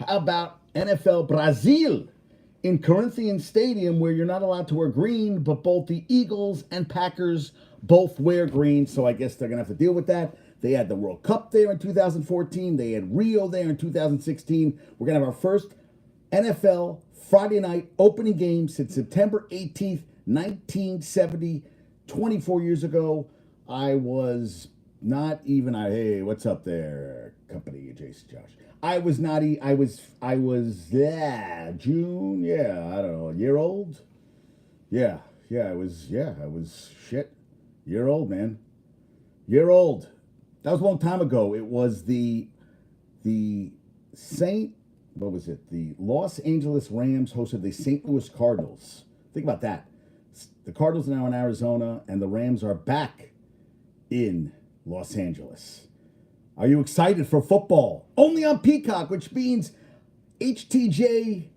How about NFL Brazil in Corinthians Stadium, where you're not allowed to wear green, but both the Eagles and Packers both wear green, so I guess they're going to have to deal with that. They had the World Cup there in 2014. They had Rio there in 2016. We're going to have our first NFL Friday night opening game since September 18th, 1970, 24 years ago. I was not even, hey, what's up there, company, Jason Josh? I was not, June, I don't know, a year old? I was shit. Year old, man. Year old. That was a long time ago. It was the Los Angeles Rams hosted the St. Louis Cardinals. Think about that. The Cardinals are now in Arizona, and the Rams are back in Los Angeles. Are you excited for football? Only on Peacock, which means HTJ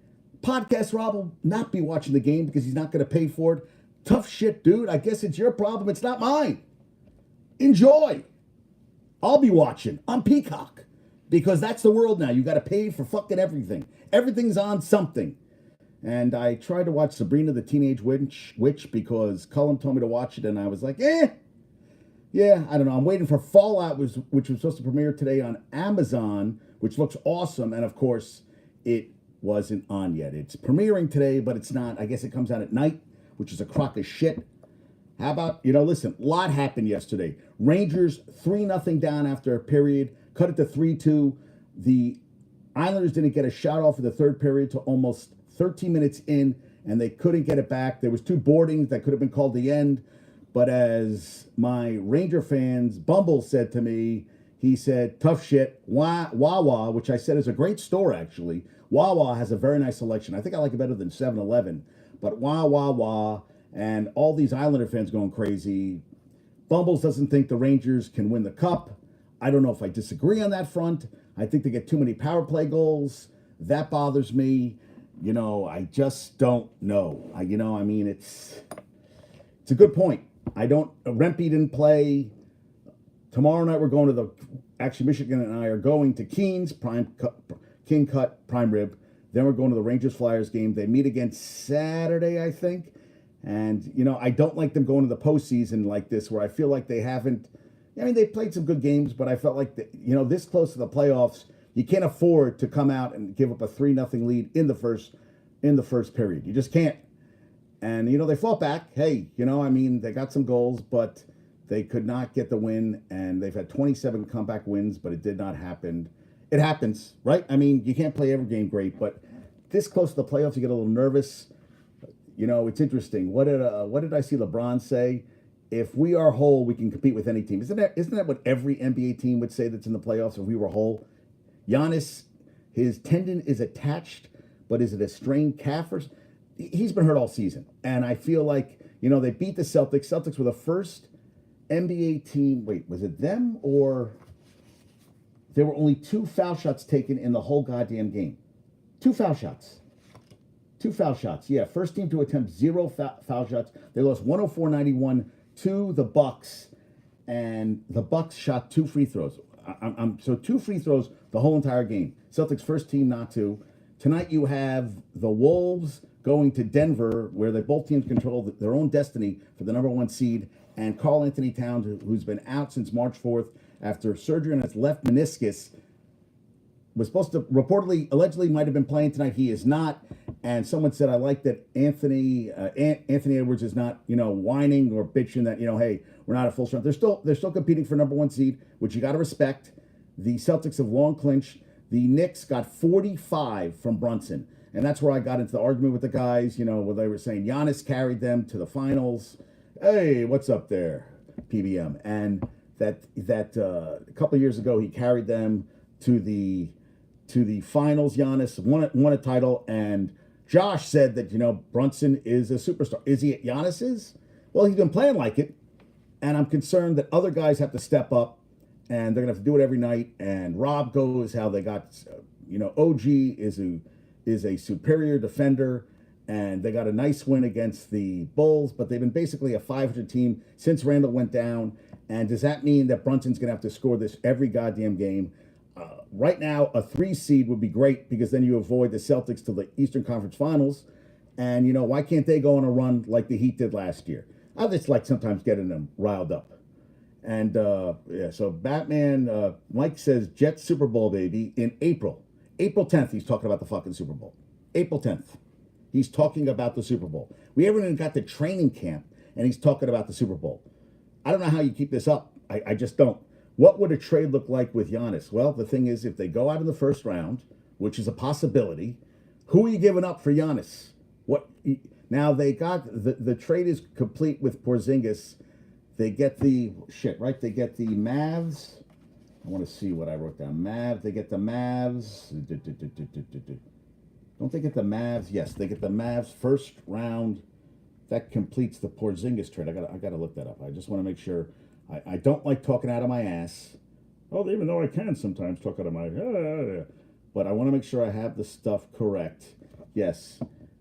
Podcast Rob will not be watching the game because he's not going to pay for it. Tough shit, dude. I guess it's your problem. It's not mine. Enjoy. I'll be watching on Peacock because that's the world now. You got to pay for fucking everything. Everything's on something. And I tried to watch Sabrina the Teenage Witch because Cullen told me to watch it, and I was like, yeah, I don't know. I'm waiting for Fallout, which was supposed to premiere today on Amazon, which looks awesome. And, of course, it wasn't on yet. It's premiering today, but it's not. I guess it comes out at night, which is a crock of shit. How about, listen, a lot happened yesterday. Rangers 3-0 down after a period, cut it to 3-2. The Islanders didn't get a shot off in the third period to almost 13 minutes in, and they couldn't get it back. There was 2 boardings that could have been called the end. But as my Ranger fans, Bumble said to me, he said, tough shit, Wawa, which I said is a great store, actually. Wawa has a very nice selection. I think I like it better than 7-Eleven. But Wawa, and all these Islander fans going crazy. Bumbles doesn't think the Rangers can win the cup. I don't know if I disagree on that front. I think they get too many power play goals. That bothers me. I just don't know. It's a good point. Rempe didn't play. Tomorrow night we're going to Michigan and I are going to Keen's, King Cut, Prime Rib. Then we're going to the Rangers-Flyers game. They meet again Saturday, I think. And, I don't like them going to the postseason like this where I feel like they haven't. They played some good games, but I felt like, this close to the playoffs, you can't afford to come out and give up a 3-0 lead in the first period. You just can't. And, they fought back. Hey, they got some goals, but they could not get the win. And they've had 27 comeback wins, but it did not happen. It happens, right? You can't play every game great, but this close to the playoffs, you get a little nervous. It's interesting. What did I see LeBron say? If we are whole, we can compete with any team. Isn't that what every NBA team would say that's in the playoffs if we were whole? Giannis, his tendon is attached, but is it a strained calf? He's been hurt all season. And I feel like, they beat the Celtics. Celtics were the first NBA team. Wait, was it them or there were only 2 foul shots taken in the whole goddamn game? 2 foul shots. 2 foul shots. Yeah, first team to attempt 0 foul shots. They lost 104-91 to the Bucks, and the Bucks shot 2 free throws. So 2 free throws the whole entire game. Celtics first team not to. Tonight you have the Wolves going to Denver, where both teams control their own destiny for the number 1 seed, and Karl Anthony Towns, who's been out since March 4th after surgery on his left meniscus, was supposed to allegedly might have been playing tonight. He is not. And someone said, I like that Anthony Edwards is not, whining or bitching that, hey, we're not at full strength. They're still competing for number 1 seed, which you got to respect. The Celtics have long clinched. The Knicks got 45 from Brunson. And that's where I got into the argument with the guys, where they were saying Giannis carried them to the finals. Hey, what's up there, PBM? And that a couple of years ago, he carried them to the finals. Giannis won a title, and Josh said that, Brunson is a superstar. Is he Giannis's? Well, he's been playing like it, and I'm concerned that other guys have to step up, and they're going to have to do it every night. And Rob goes how they got, OG is a superior defender, and they got a nice win against the Bulls, but they've been basically a 500 team since Randall went down. And does that mean that Brunson's going to have to score this every goddamn game? Right now, a 3 seed would be great because then you avoid the Celtics to the Eastern Conference Finals. And, why can't they go on a run like the Heat did last year? I just like sometimes getting them riled up. And, yeah, so Batman, Mike says Jets Super Bowl, baby, in April. April 10th, he's talking about the fucking Super Bowl. April 10th. He's talking about the Super Bowl. We haven't even got the training camp, and he's talking about the Super Bowl. I don't know how you keep this up. I just don't. What would a trade look like with Giannis? Well, the thing is, if they go out in the first round, which is a possibility, who are you giving up for Giannis? Now they got the trade is complete with Porzingis. They get the right? They get the Mavs. I want to see what I wrote down. They get the Mavs. Don't they get the Mavs? Yes, they get the Mavs first round. That completes the Porzingis trade. I gotta look that up. I just want to make sure. I don't like talking out of my ass. Oh, even though I can sometimes talk out of my but I want to make sure I have the stuff correct. Yes.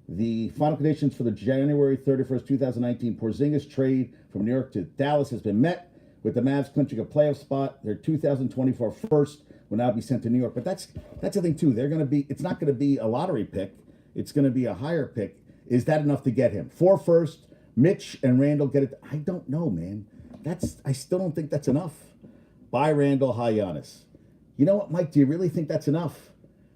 The final conditions for the January 31st, 2019 Porzingis trade from New York to Dallas has been met, with the Mavs clinching a playoff spot. Their 2024 first will now be sent to New York. But that's the thing too. It's not going to be a lottery pick. It's going to be a higher pick. Is that enough to get him? 4 first, Mitch and Randall get it. I don't know, man. I still don't think that's enough. Buy Randall, high Giannis. You know what, Mike? Do you really think that's enough?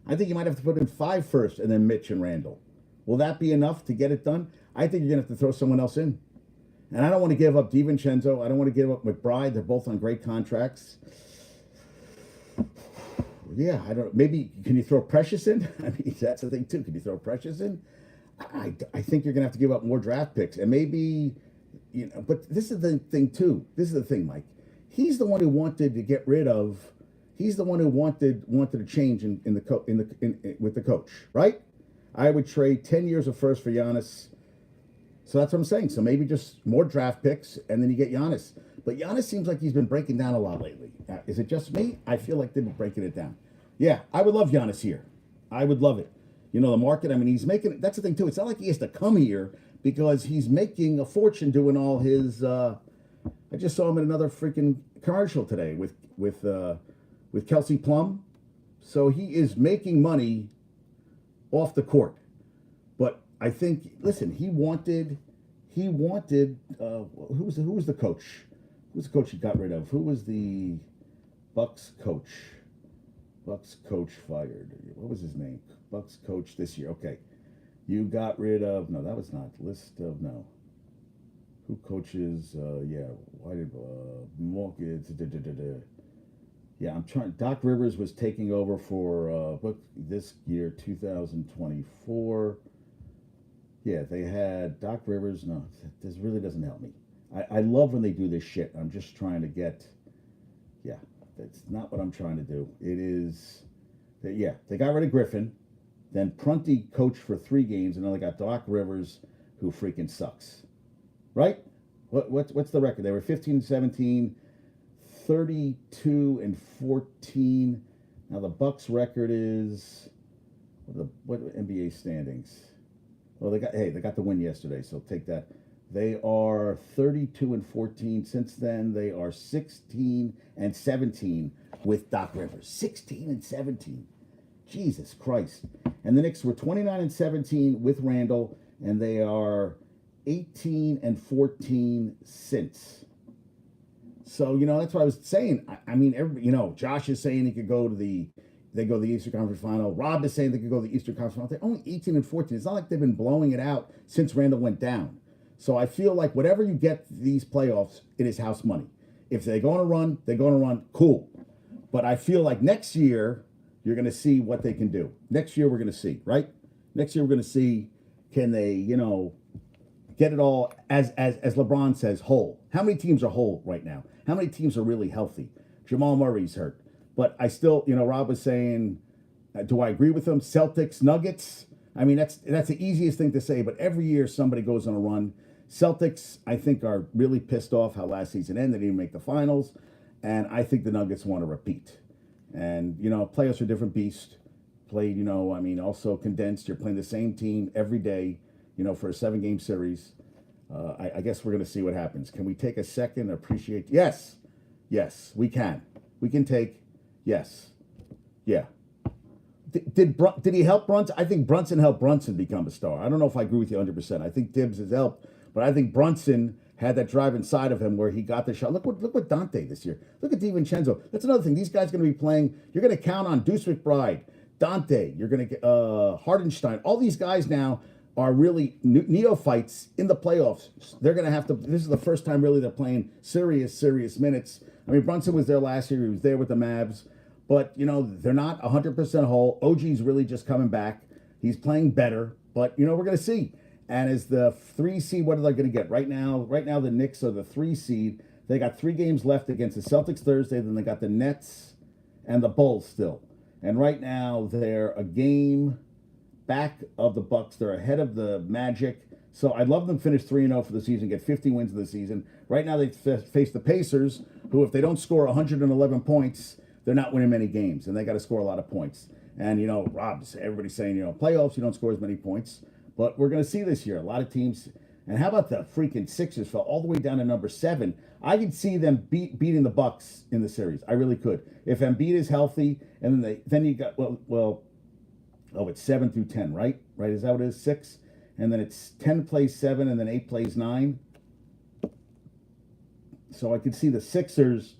I think you might have to put in 5 first and then Mitch and Randall. Will that be enough to get it done? I think you're going to have to throw someone else in. And I don't want to give up DiVincenzo. I don't want to give up McBride. They're both on great contracts. Yeah, I don't. Maybe can you throw Precious in? I mean, that's the thing too. Can you throw Precious in? I think you're going to have to give up more draft picks, and maybe But this is the thing too. This is the thing, Mike. He's the one who wanted to get rid of. He's the one who wanted a change with the coach, right? I would trade 10 years of first for Giannis. So that's what I'm saying. So maybe just more draft picks, and then you get Giannis. But Giannis seems like he's been breaking down a lot lately. Is it just me? I feel like they've been breaking it down. Yeah, I would love Giannis here. I would love it. The market, I mean, he's making, that's the thing too. It's not like he has to come here because he's making a fortune doing all his, I just saw him in another freaking commercial today with Kelsey Plum. So he is making money off the court. But I think, listen, who was the coach? Who's the coach he got rid of? Who was the Bucks coach? Bucks coach fired. What was his name? Bucks coach this year. Okay. You got rid of, no, that was not list of, no. Who coaches, why did, Mortgage, yeah, I'm trying, Doc Rivers was taking over for, this year, 2024. Yeah, they had Doc Rivers. No, this really doesn't help me. I love when they do this shit. I'm just trying to get, that's not what I'm trying to do. It is, they got rid of Griffin. Then Prunty coached for 3 games, and then they got Doc Rivers, who freaking sucks. Right? What's the record? They were 15-17, 32-14. Now the Bucks record is what NBA standings? Well, they got the win yesterday, so take that. They are 32-14. Since then, they are 16-17 with Doc Rivers. 16-17. Jesus Christ. And the Knicks were 29-17 with Randall, and they are 18-14 since. So, that's what I was saying. I mean, Josh is saying they go to the Eastern Conference Final. Rob is saying they could go to the Eastern Conference Final. They're only 18-14. It's not like they've been blowing it out since Randall went down. So I feel like whatever you get these playoffs, it is house money. If they're going to run, cool. But I feel like next year, you're going to see what they can do. Next year, we're going to see, right? Next year, we're going to see, can they, get it all, as LeBron says, whole. How many teams are whole right now? How many teams are really healthy? Jamal Murray's hurt. But I still, Rob was saying, do I agree with him? Celtics, Nuggets. I mean, that's the easiest thing to say, but every year somebody goes on a run. Celtics, I think, are really pissed off how last season ended. They didn't make the finals. And I think the Nuggets want to repeat. And, playoffs are a different beast. Played, also condensed. You're playing the same team every day, for a 7-game series. I guess we're going to see what happens. Can we take a second and appreciate? Yes, we can. We can take, yes. Yeah. Did he help Brunson? I think Brunson helped Brunson become a star. I don't know if I agree with you 100%. I think Tibbs has helped, but I think Brunson had that drive inside of him where he got the shot. Look what Dante this year. Look at DiVincenzo. That's another thing. These guys are going to be playing. You're going to count on Deuce McBride, Dante. You're going to get Hardenstein. All these guys now are really neophytes in the playoffs. They're going to have to. This is the first time really they're playing serious minutes. I mean, Brunson was there last year. He was there with the Mavs. But, they're not 100% whole. OG's really just coming back. He's playing better. But, we're going to see. And as the 3 seed, what are they going to get? Right now, the Knicks are the 3 seed. They got 3 games left against the Celtics Thursday. Then they got the Nets and the Bulls still. And right now, they're a game back of the Bucks. They're ahead of the Magic. So I'd love them to finish 3-0 for the season, get 50 wins of the season. Right now, they face the Pacers, who, if they don't score 111 points, they're not winning many games, and they got to score a lot of points. And, everybody's saying, playoffs, you don't score as many points. But we're going to see this year a lot of teams. And how about the freaking Sixers fell all the way down to number 7? I could see them beating the Bucks in the series. I really could. If Embiid is healthy, and then you got, it's 7 through 10, right? Right, is that what it is? 6? And then it's 10 plays 7, and then 8 plays 9. So I could see the Sixers,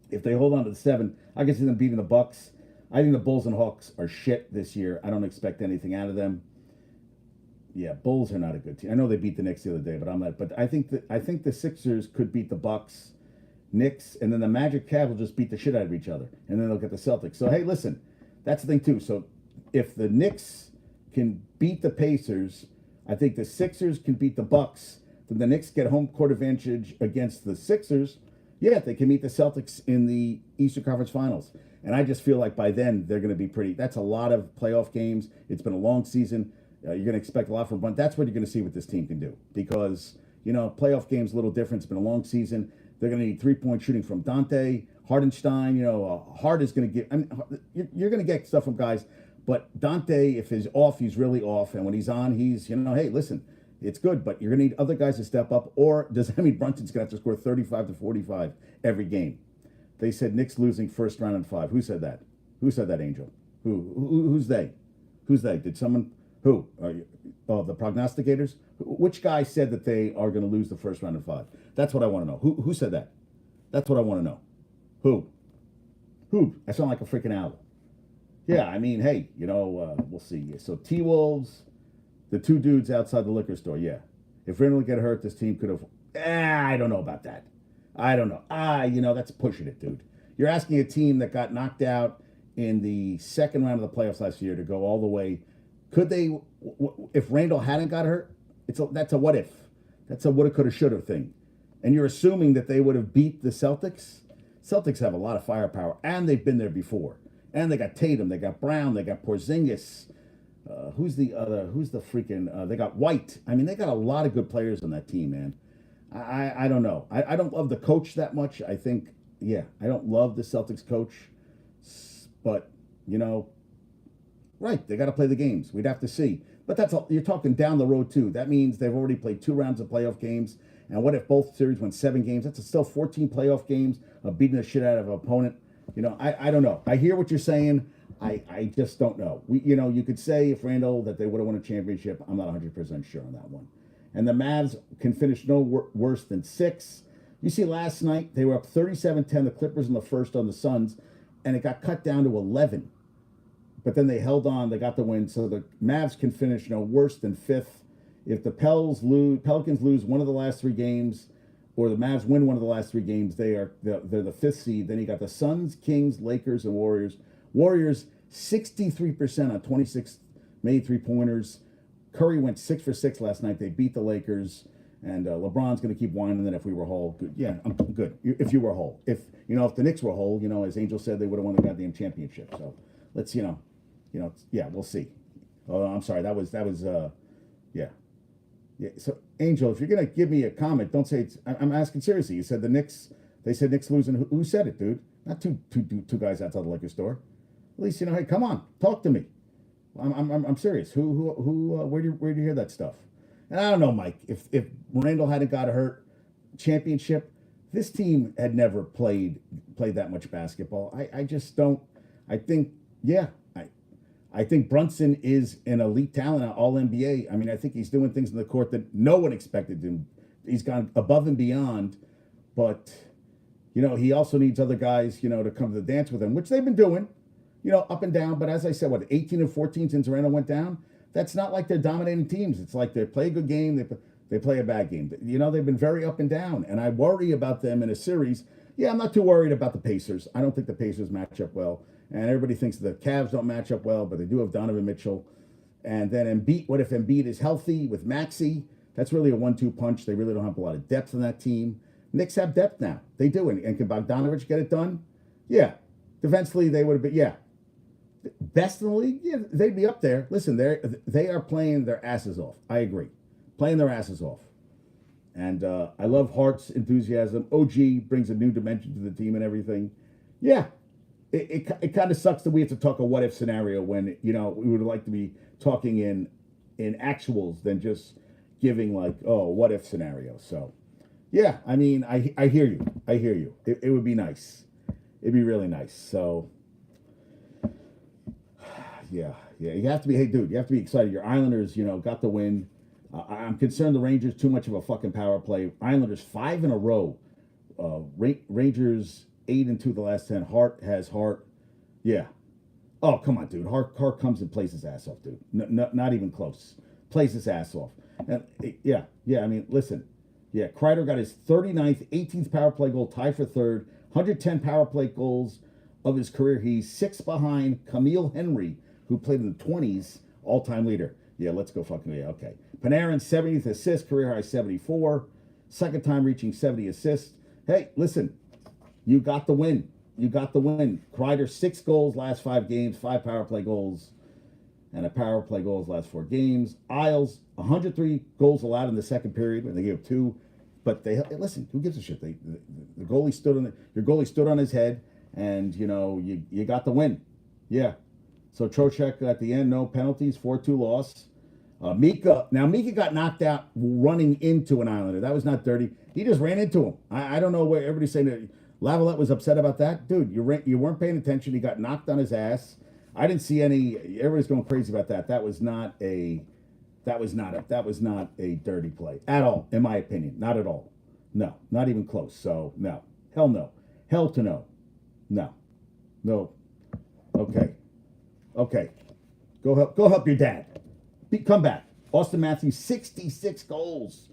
if they hold on to the 7, I can see them beating the Bucks. I think the Bulls and Hawks are shit this year. I don't expect anything out of them. Yeah, Bulls are not a good team. I know they beat the Knicks the other day, but I'm not. But I think the Sixers could beat the Bucks, Knicks, and then the Magic Cavs will just beat the shit out of each other, and then they'll get the Celtics. So hey, listen, that's the thing too. So if the Knicks can beat the Pacers, I think the Sixers can beat the Bucks. Then the Knicks get home court advantage against the Sixers. Yeah, they can meet the Celtics in the Eastern Conference Finals. And I just feel like by then they're going to be pretty. That's a lot of playoff games. It's been a long season. You're going to expect a lot from Brunson. That's what you're going to see what this team can do. Because, playoff games a little different. It's been a long season. They're going to need 3-point shooting from Dante, Hardenstein. Hart is going to get. You're going to get stuff from guys. But Dante, if he's off, he's really off. And when he's on, he's, hey, listen. It's good, but you're going to need other guys to step up. Or does that mean Brunson's going to have to score 35 to 45 every game? They said Knicks losing first round in 5. Who said that? Who said that, Angel? Who's they? Who's they? Did someone? Who? The prognosticators? Which guy said that they are going to lose the first round in 5? That's what I want to know. Who said that? That's what I want to know. Who? I sound like a freaking owl. Yeah, I mean, hey, we'll see. So T-Wolves, the 2 dudes outside the liquor store, yeah. If Randall get hurt, this team could have. I don't know about that. I don't know. That's pushing it, dude. You're asking a team that got knocked out in the second round of the playoffs last year to go all the way. Could they, if Randall hadn't got hurt? That's a what if. That's a woulda, coulda, shoulda thing. And you're assuming that they would have beat the Celtics? Celtics have a lot of firepower, and they've been there before. And they got Tatum, they got Brown, they got Porzingis. Who's the freaking, they got White. I mean, they got a lot of good players on that team, man. I don't know. I don't love the coach that much. I think, I don't love the Celtics coach. But, right, they got to play the games. We'd have to see. But you're talking down the road, too. That means they've already played 2 rounds of playoff games. And what if both series went 7 games? That's still 14 playoff games of beating the shit out of an opponent. I don't know. I hear what you're saying. I just don't know. You could say if Randall that they would have won a championship. I'm not 100% sure on that one. And the Mavs can finish no worse than 6. You see, last night they were up 37-10. The Clippers in the first on the Suns, and it got cut down to 11. But then they held on. They got the win. So the Mavs can finish no worse than 5th. If the Pelicans lose one of the last 3 games, or the Mavs win one of the last 3 games, they're the 5th seed. Then you got the Suns, Kings, Lakers, and Warriors. Warriors 63% on 26 made 3-pointers. Curry went 6 for 6 last night. They beat the Lakers, and LeBron's going to keep whining that if we were whole. Good. Yeah, I'm good. If you were whole, if the Knicks were whole, as Angel said, they would have won the goddamn championship. So let's, we'll see. Oh, I'm sorry. That was, yeah. So Angel, if you're going to give me a comment, don't say I'm asking seriously. You said the Knicks. They said Knicks losing. Who said it, dude? Not two guys outside the liquor store. At least hey, come on, talk to me. I'm serious. Where do you hear that stuff? And I don't know, Mike. If Randall hadn't got hurt, championship, this team had never played that much basketball. I just don't. I think Yeah, I think Brunson is an elite talent, all NBA. I mean, I think he's doing things in the court that no one expected him. He's gone above and beyond, but he also needs other guys, to come to the dance with him, which they've been doing, up and down. But as I said, 18 and 14 since Orlando went down. That's not like they're dominating teams. It's like they play a good game, they play a bad game. They've been very up and down, and I worry about them in a series. Yeah, I'm not too worried about the Pacers. I don't think the Pacers match up well. And everybody thinks the Cavs don't match up well, but they do have Donovan Mitchell. And then Embiid, what if Embiid is healthy with Maxey? That's really a 1-2 punch. They really don't have a lot of depth in that team. Knicks have depth now. They do. And can Bogdanovich get it done? Yeah. Defensively, they would have been, yeah. Best in the league? Yeah, they'd be up there. Listen, they are playing their asses off. I agree. Playing their asses off. And I love Hart's enthusiasm. OG brings a new dimension to the team and everything. Yeah. It kind of sucks that we have to talk a what if scenario when we would like to be talking in actuals than just giving what if scenario. So yeah, I mean I hear you. It would be nice. It'd be really nice. So yeah, you have to be, hey dude, you have to be excited. Your Islanders got the win. I'm concerned the Rangers too much of a fucking power play. Islanders 5 in a row. Rangers 8-2 the last 10. Hart. Yeah. Oh, come on, dude. Hart comes and plays his ass off, dude. Not even close. Plays his ass off. And yeah. I mean, listen. Yeah, Kreider got his 39th, 18th power play goal, tied for third. 110 power play goals of his career. He's 6 behind Camille Henry, who played in the 20s, all-time leader. Yeah, let's go fucking, yeah, okay. Panarin, 70th assist, career high 74. Second time reaching 70 assists. Hey, listen. You got the win. Kreider, 6 goals last 5 games, 5 power play goals, and a power play goals last 4 games. Isles, 103 goals allowed in the second period, and they gave 2. But listen, who gives a shit? The goalie your goalie stood on his head, and you got the win. Yeah. So Trocheck at the end, no penalties, 4-2 loss. Mika got knocked out running into an Islander. That was not dirty. He just ran into him. I don't know where everybody's saying that. Lavalette was upset about that. Dude, you weren't paying attention. He got knocked on his ass. I didn't see any. Everybody's going crazy about that. That was not a dirty play at all, in my opinion. Not at all. No, not even close. So no, hell no, hell to no, no. Okay. Go help your dad. Come back. Austin Matthews, 66 goals,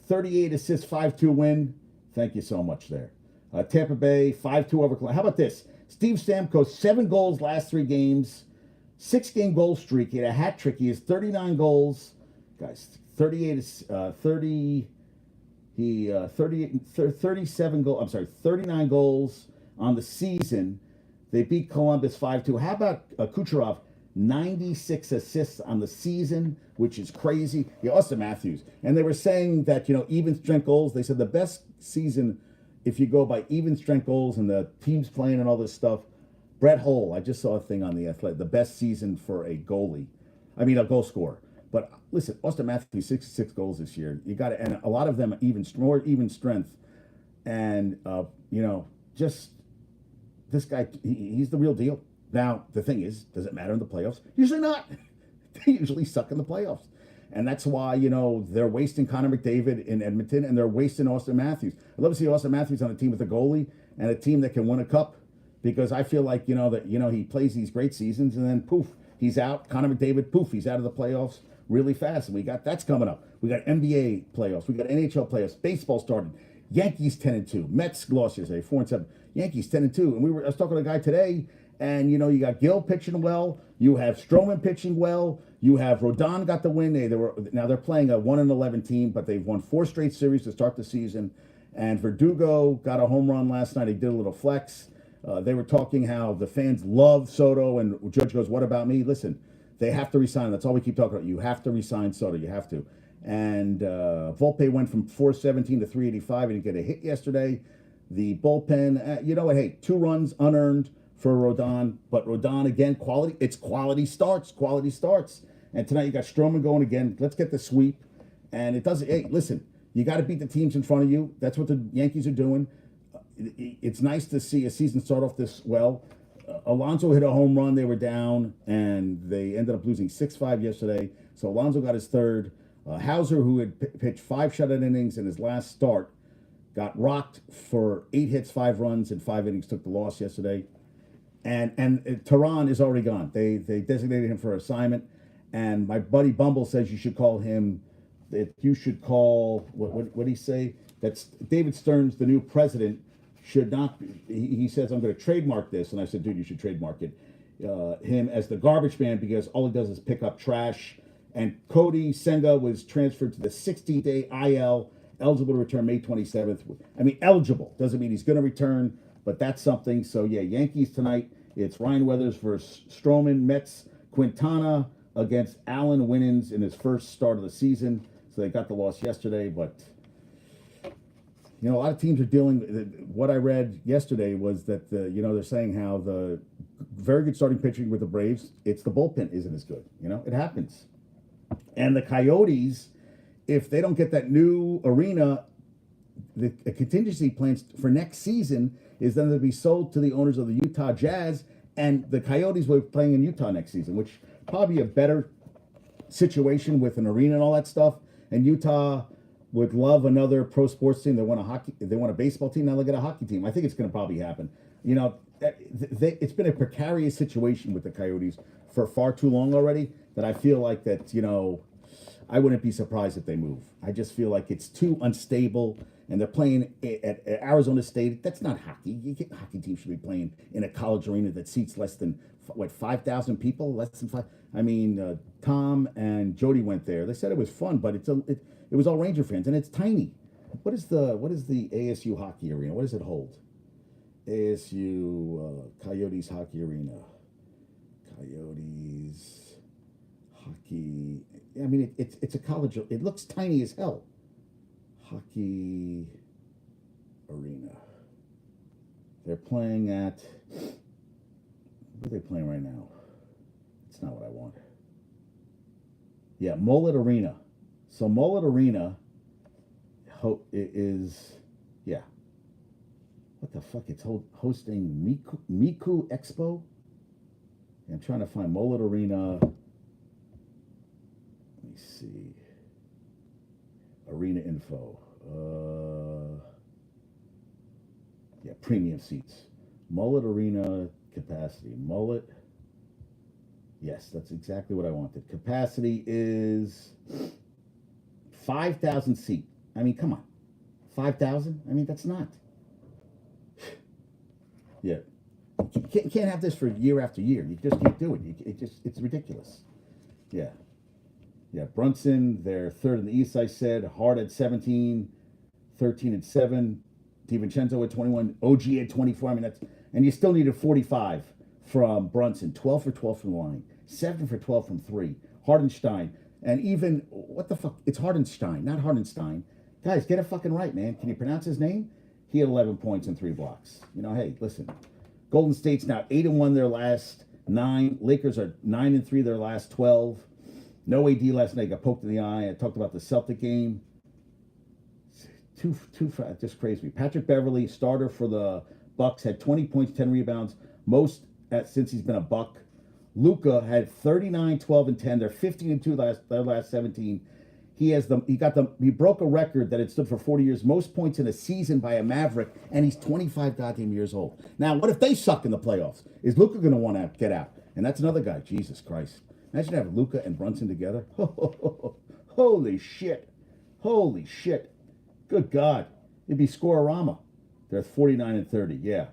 38 assists, 5-2 win. Thank you so much there. Tampa Bay, 5-2 over Columbus. How about this? Steve Stamkos, 7 goals last 3 games, 6-game goal streak. He had a hat trick. He has 39 goals. Guys, 37 goals. I'm sorry, 39 goals on the season. They beat Columbus 5-2. How about Kucherov? 96 assists on the season, which is crazy. Yeah, Austin Matthews. And they were saying that, even strength goals, they said the best season, if you go by even strength goals and the teams playing and all this stuff, Brett Hull, I just saw a thing on the Athletic, the best season for a goalie. I mean, a goal scorer. But listen, Austin Matthews, 66 goals this year. You got to, and a lot of them more even strength. And, just this guy, he's the real deal. Now, the thing is, does it matter in the playoffs? Usually not. They usually suck in the playoffs. And that's why, they're wasting Connor McDavid in Edmonton and they're wasting Austin Matthews. I'd love to see Austin Matthews on a team with a goalie and a team that can win a cup, because I feel like, he plays these great seasons and then poof, he's out. Connor McDavid, poof, he's out of the playoffs really fast. And that's coming up. We got NBA playoffs. We got NHL playoffs. Baseball started. Yankees 10-2. Mets lost yesterday, 4-7. Yankees 10-2. And I was talking to a guy today, and you got Gill pitching well. You have Stroman pitching well. You have Rodon got the win. They're playing a 1-11 team, but they've won 4 straight series to start the season. And Verdugo got a home run last night. He did a little flex. They were talking how the fans love Soto, and Judge goes, "What about me?" Listen, they have to resign. That's all we keep talking about. You have to resign Soto. You have to. And Volpe went from 417 to 385. He didn't get a hit yesterday. The bullpen, you know what? Hey, 2 runs unearned for Rodon, but Rodon again, quality. It's quality starts. And tonight you got Stroman going again. Let's get the sweep. And it doesn't. Hey, listen, you got to beat the teams in front of you. That's what the Yankees are doing. It's nice to see a season start off this well. Alonso hit a home run. They were down, and they ended up losing 6-5 yesterday. So Alonso got his third. Hauser, who had pitched 5 shutout innings in his last start, got rocked for 8 hits, 5 runs, and 5 innings. Took the loss yesterday. And Tehran is already gone. They designated him for assignment. And my buddy Bumble says you should call him. That you should call what did he say? That's David Stern's the new president. Should not. He says I'm going to trademark this, and I said, dude, you should trademark it. Him as the garbage man because all he does is pick up trash. And Cody Senga was transferred to the 60-day IL, eligible to return May 27th. I mean, eligible doesn't mean he's going to return, but that's something. So yeah, Yankees tonight. It's Ryan Weathers versus Stroman. Mets Quintana against Allen Winans in his first start of the season. So they got the loss yesterday, but a lot of teams are dealing. What I read yesterday was that they're saying how the very good starting pitching with the Braves, it's the bullpen isn't as good. It happens. And the Coyotes, if they don't get that new arena, the contingency plans for next season is then to be sold to the owners of the Utah Jazz, and the Coyotes will be playing in Utah next season, which probably a better situation with an arena and all that stuff. And Utah would love another pro sports team. They want a baseball team. Now they get a hockey team. I think it's going to probably happen. It's been a precarious situation with the Coyotes for far too long already that I feel like that, I wouldn't be surprised if they move. I just feel like it's too unstable, and they're playing at Arizona State. That's not hockey. Hockey teams should be playing in a college arena that seats less than 5,000 people, less than 5. I mean, Tom and Jody went there. They said it was fun, but it was all Ranger fans, and it's tiny. What is the ASU hockey arena? What does it hold? ASU Coyotes hockey arena. Coyotes hockey. I mean, it's a college. It looks tiny as hell. Hockey arena. They're playing at. What are they playing right now? It's not what I want. Yeah, Mullet Arena. So Mullet Arena is, yeah. What the fuck? It's hosting Miku Expo. I'm trying to find Mullet Arena. Let me see. Arena info. Yeah, premium seats. Mullet Arena capacity. Mullet. Yes, that's exactly what I wanted. Capacity is 5,000 seat. I mean, come on. 5,000? I mean, that's not. Yeah. You can't have this for year after year. You just can't do it. It's ridiculous. Yeah. Yeah, Brunson, they're third in the East, I said. Hart at 17, 13 and 7. DiVincenzo at 21. OG at 24. I mean, and you still needed 45 from Brunson. 12 for 12 from the line. 7 for 12 from 3. Hardenstein. And even, what the fuck? It's Hardenstein, not Hardenstein. Guys, get it fucking right, man. Can you pronounce his name? He had 11 points and 3 blocks. Hey, listen. Golden State's now 8-1 their last 9. Lakers are 9-3 their last 12. No AD last night. Got poked in the eye. I talked about the Celtic game. Just crazy. Patrick Beverly, starter for the Bucks, had 20 points, 10 rebounds, most since he's been a Buck. Luka had 39, 12, and 10. They're 15-2 their last 17. He broke a record that had stood for 40 years, most points in a season by a Maverick, and he's 25 goddamn years old. Now, what if they suck in the playoffs? Is Luka going to want to get out? And that's another guy. Jesus Christ. Imagine having Luka and Brunson together. Holy shit. Holy shit. Good God. It'd be score-a-rama. They're 49-30. Yeah.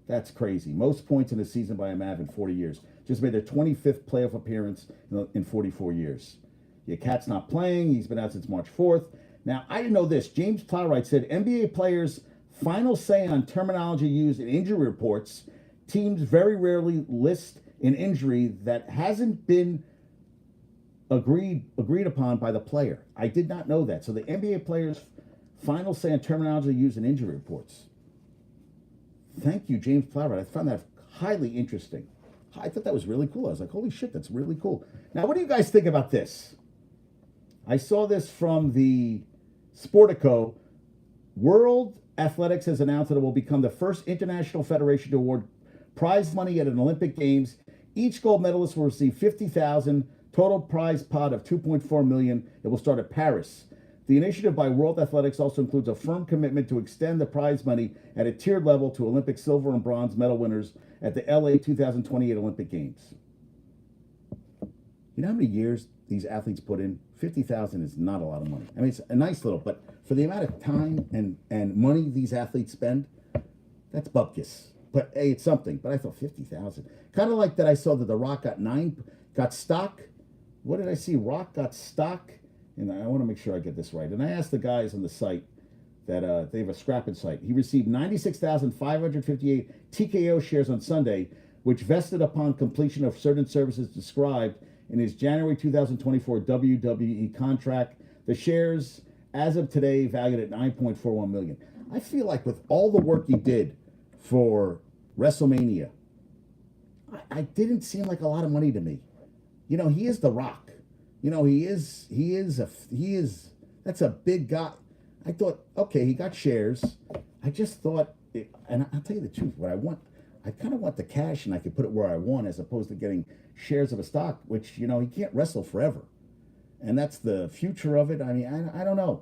That's crazy. Most points in a season by a Mav in 40 years. Just made their 25th playoff appearance in 44 years. Yeah, Cat's not playing. He's been out since March 4th. Now, I didn't know this. James Plowright said NBA players' final say on terminology used in injury reports. Teams very rarely list an injury that hasn't been agreed upon by the player. I did not know that. So the NBA players' final say on terminology used in injury reports. Thank you, James Plowright. I found that highly interesting. I thought that was really cool. I was like, holy shit, that's really cool. Now, what do you guys think about this? I saw this from the Sportico. World Athletics has announced that it will become the first international federation to award Prize money at an Olympic Games. Each gold medalist will receive $50,000. Total prize pot of $2.4 million. It will start at Paris. The initiative by World Athletics also includes a firm commitment to extend the prize money at a tiered level to Olympic silver and bronze medal winners at the LA 2028 Olympic Games. You know how many years these athletes put in? $50,000 is not a lot of money. I mean, it's a nice little, but for the amount of time and money these athletes spend, that's bupkis. But hey, it's something. But I thought 50,000. Kind of like that I saw that The Rock got stock. What did I see? Rock got stock. And I want to make sure I get this right. And I asked the guys on the site that they have a scrapping site. He received 96,558 TKO shares on Sunday, which vested upon completion of certain services described in his January 2024 WWE contract. The shares, as of today, valued at $9.41 million. I feel like with all the work he did for WrestleMania, I didn't seem like a lot of money to me. You know, he is The Rock. You know, that's a big guy. I thought, okay, he got shares. I just thought, and I'll tell you the truth, I kind of want the cash and I could put it where I want as opposed to getting shares of a stock, which, you know, he can't wrestle forever. And that's the future of it. I mean, I don't know.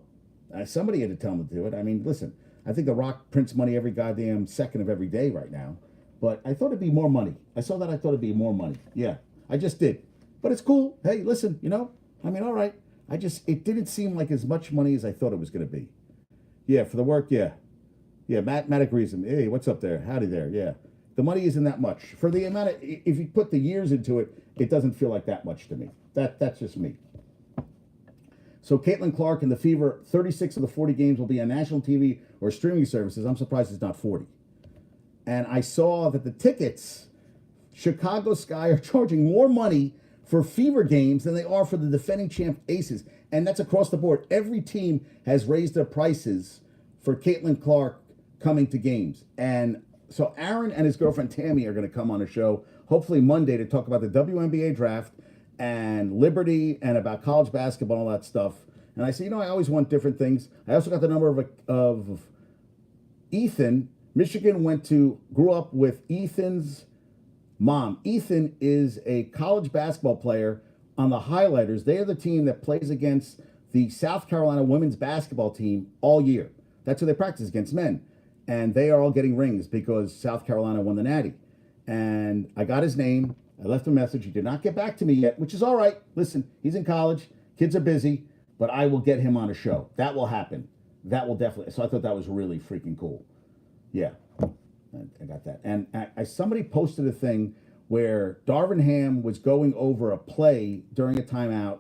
Somebody had to tell him to do it. I mean, listen, I think The Rock prints money every goddamn second of every day right now. But I thought it'd be more money. I saw that. I thought it'd be more money. Yeah, I just did. But it's cool. Hey, listen, you know, I mean, all right. It didn't seem like as much money as I thought it was going to be. Yeah, for the work, yeah. Yeah, Matt agrees. Hey, what's up there? Howdy there, yeah. The money isn't that much. For the amount of, if you put the years into it, it doesn't feel like that much to me. That's just me. So Caitlin Clark and the Fever, 36 of the 40 games will be on national TV or streaming services. I'm surprised it's not 40. And I saw that the tickets, Chicago Sky, are charging more money for Fever games than they are for the defending champ Aces. And that's across the board. Every team has raised their prices for Caitlin Clark coming to games. And so Aaron and his girlfriend Tammy are going to come on a show, hopefully Monday, to talk about the WNBA draft and Liberty and about college basketball and all that stuff. And I said, you know, I always want different things. I also got the number of Ethan. Michigan grew up with Ethan's mom. Ethan is a college basketball player on the Highlighters. They are the team that plays against the South Carolina women's basketball team all year. That's who they practice against, men. And they are all getting rings because South Carolina won the Natty. And I got his name. I left a message. He did not get back to me yet, which is all right. Listen, he's in college. Kids are busy. But I will get him on a show. That will happen. That will definitely. So I thought that was really freaking cool. Yeah. I got that. And somebody posted a thing where Darvin Ham was going over a play during a timeout,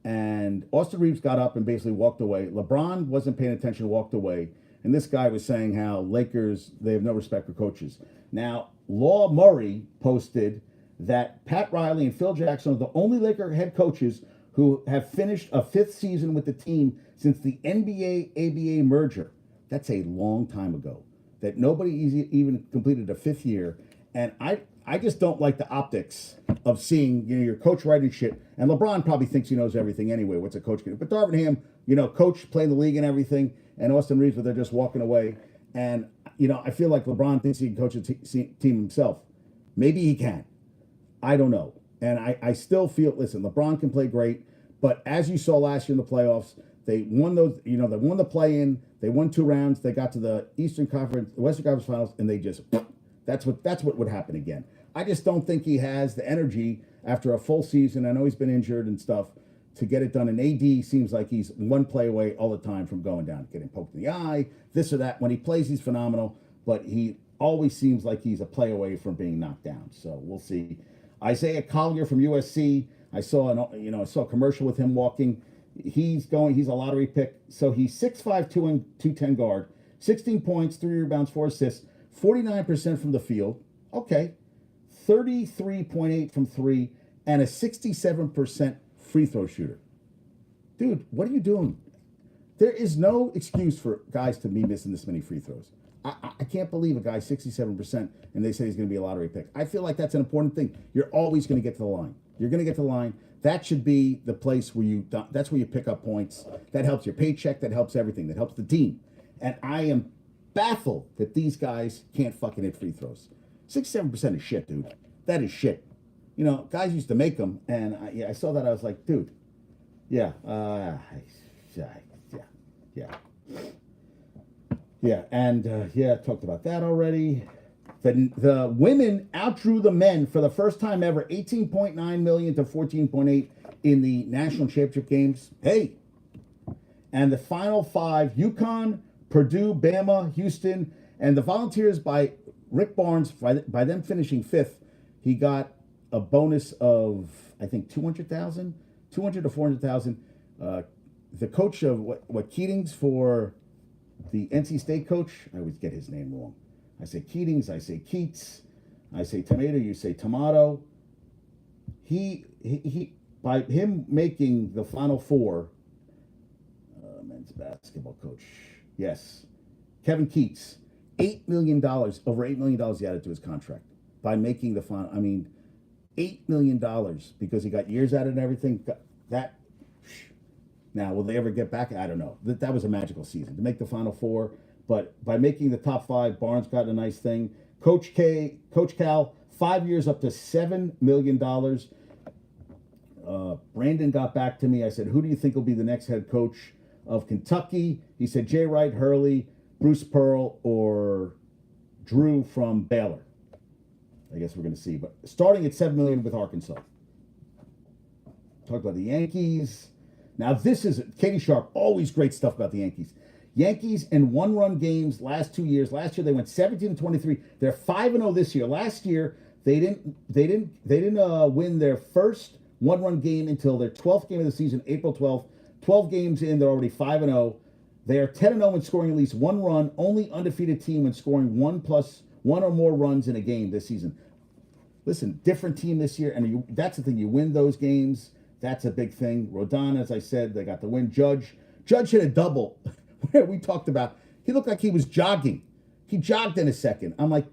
and Austin Reeves got up and basically walked away. LeBron wasn't paying attention, walked away. And this guy was saying how Lakers, they have no respect for coaches. Now, Law Murray posted that Pat Riley and Phil Jackson are the only Laker head coaches who have finished a fifth season with the team since the NBA-ABA merger. That's a long time ago. That nobody even completed a fifth year. And I just don't like the optics of seeing, you know, your coach writing shit. And LeBron probably thinks he knows everything anyway. What's a coach going to do? But Darvin Ham, you know, coach playing the league and everything. And Austin Reeves, they're just walking away. And, you know, I feel like LeBron thinks he can coach a team himself. Maybe he can. I don't know. And I still feel, listen, LeBron can play great. But as you saw last year in the playoffs, they won those, you know, they won the play-in. They won 2 rounds. They got to the Western Conference Finals, and they just, that's what would happen again. I just don't think he has the energy after a full season. I know he's been injured and stuff to get it done. And AD seems like he's one play away all the time from going down, getting poked in the eye, this or that. When he plays, he's phenomenal, but he always seems like he's a play away from being knocked down. So we'll see. Isaiah Collier from USC. I saw a commercial with him walking. He's a lottery pick. So he's 6'5", 210 guard, 16 points, 3 rebounds, 4 assists, 49% from the field. Okay. 33.8 from 3, and a 67% free throw shooter. Dude, what are you doing? There is no excuse for guys to be missing this many free throws. I can't believe a guy 67% and they say he's going to be a lottery pick. I feel like that's an important thing. You're always going to get to the line. You're going to get to the line. That should be the place where that's where you pick up points. That helps your paycheck. That helps everything. That helps the team. And I am baffled that these guys can't fucking hit free throws. 67% is shit, dude. That is shit. You know, guys used to make them, and I saw that. I was like, dude, yeah, yeah, yeah, yeah, and yeah, talked about that already. The women outdrew the men for the first time ever, 18.9 million to 14.8 in the national championship games. Hey, and the final five: UConn, Purdue, Bama, Houston, and the Volunteers by Rick Barnes. By them finishing fifth, he got a bonus of I think 200,000, 200 to 400,000. The coach of what Keatings for the NC State coach. I always get his name wrong. I say Keatings, I say Keats, I say tomato, you say tomato. He by him making the Final Four, men's basketball coach, yes, Kevin Keats, $8 million, over $8 million he added to his contract by making the final. I mean, $8 million because he got years out of it and everything. That now will they ever get back? I don't know. That was a magical season to make the Final Four. But by making the top five, Barnes got a nice thing. Coach Cal, 5 years up to $7 million. Brandon got back to me. I said, who do you think will be the next head coach of Kentucky? He said, Jay Wright, Hurley, Bruce Pearl, or Drew from Baylor. I guess we're going to see. But starting at $7 million with Arkansas. Talk about the Yankees. Now, this is Katie Sharp. Always great stuff about the Yankees. Yankees in one-run games last 2 years. Last year they went 17-23. They're 5-0 this year. Last year they didn't win their first one-run game until their 12th game of the season, April 12th. 12 games in, they're already 5-0. They are 10-0 when scoring at least one run. Only undefeated team when scoring one or more runs in a game this season. Listen, different team this year, and that's the thing. You win those games. That's a big thing. Rodon, as I said, they got the win. Judge hit a double. We talked about, he looked like he was jogging. He jogged in a second. I'm like,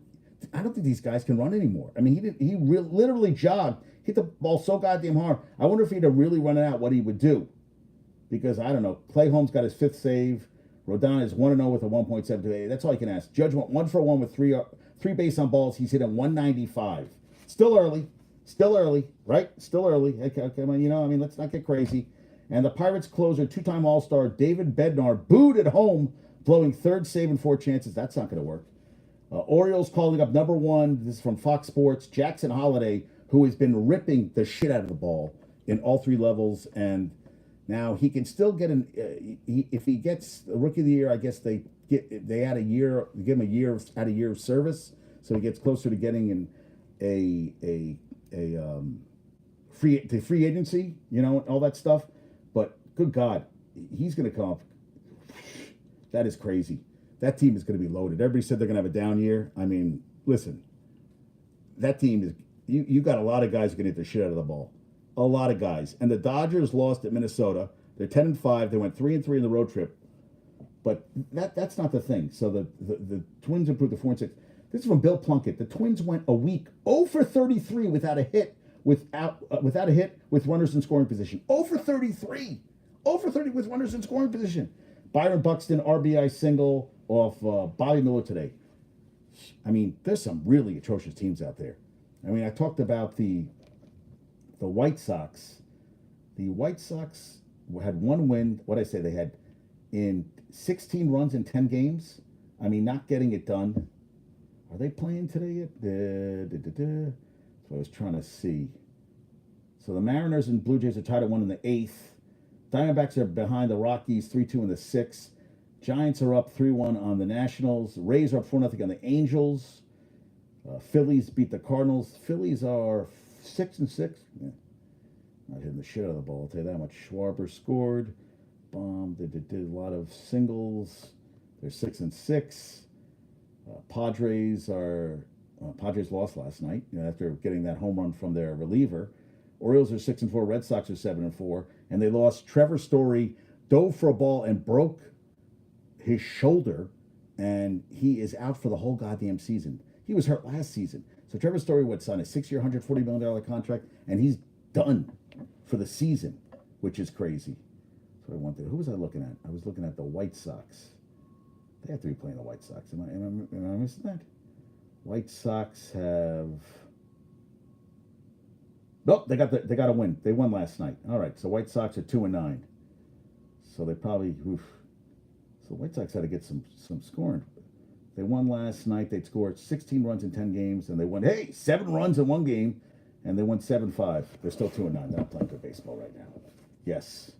I don't think these guys can run anymore. I mean, he literally jogged, hit the ball so goddamn hard. I wonder if he'd have really run it out, what he would do. Because, I don't know, Clay Holmes got his fifth save. Rodon is 1-0 with a 1.728. That's all you can ask. Judge went 1 for 1 with three base on balls. He's hitting 195. Still early, right? Still early. Okay, you know, I mean, let's not get crazy. And the Pirates closer, two-time All-Star David Bednar, booed at home, blowing third save in 4 chances. That's not going to work. Orioles calling up number one. This is from Fox Sports. Jackson Holiday, who has been ripping the shit out of the ball in all 3 levels. And now he can still get if he gets the Rookie of the Year, I guess they add a year, give him a year of service. So he gets closer to getting a free agency, you know, all that stuff. But good God, he's going to come up. That is crazy. That team is going to be loaded. Everybody said they're going to have a down year. I mean, listen, that team is, you got a lot of guys who can hit the shit out of the ball. A lot of guys. And the Dodgers lost at Minnesota. They're 10-5. They went 3-3 in the road trip. But that's not the thing. So the Twins improved to 4-6. This is from Bill Plunkett. The Twins went a week 0 for 33 without a hit. Without a hit with runners in scoring position. 0 for 33. 0 for 30 with runners in scoring position. Byron Buxton, RBI single off Bobby Miller today. I mean, there's some really atrocious teams out there. I mean, I talked about the White Sox. The White Sox had one win. What I say, they had in 16 runs in 10 games. I mean, not getting it done. Are they playing today yet? I was trying to see. So the Mariners and Blue Jays are tied at 1 in the 8th. Diamondbacks are behind the Rockies 3-2 in the 6th. Giants are up 3-1 on the Nationals. Rays are up 4-0 on the Angels. Phillies beat the Cardinals. Phillies are 6-6. Yeah. Not hitting the shit out of the ball, I'll tell you that much. Schwarber scored. Bomb. They did a lot of singles. They're 6-6. Padres lost last night, you know, after getting that home run from their reliever. Orioles are 6-4. Red Sox are 7-4, and they lost. Trevor Story dove for a ball and broke his shoulder, and he is out for the whole goddamn season. He was hurt last season, so Trevor Story signed a 6-year, $140 million contract, and he's done for the season, which is crazy. So I wanted. Who was I looking at? I was looking at the White Sox. They have to be playing the White Sox. Am I missing that? White Sox have. Nope, they got a win. They won last night. All right, so White Sox are 2-9. So they probably. Oof. So White Sox had to get some scoring. They won last night. They scored 16 runs in 10 games, and they won 7 runs in one game, and they won 7-5. They're still 2-9. They're not playing good baseball right now. Yes,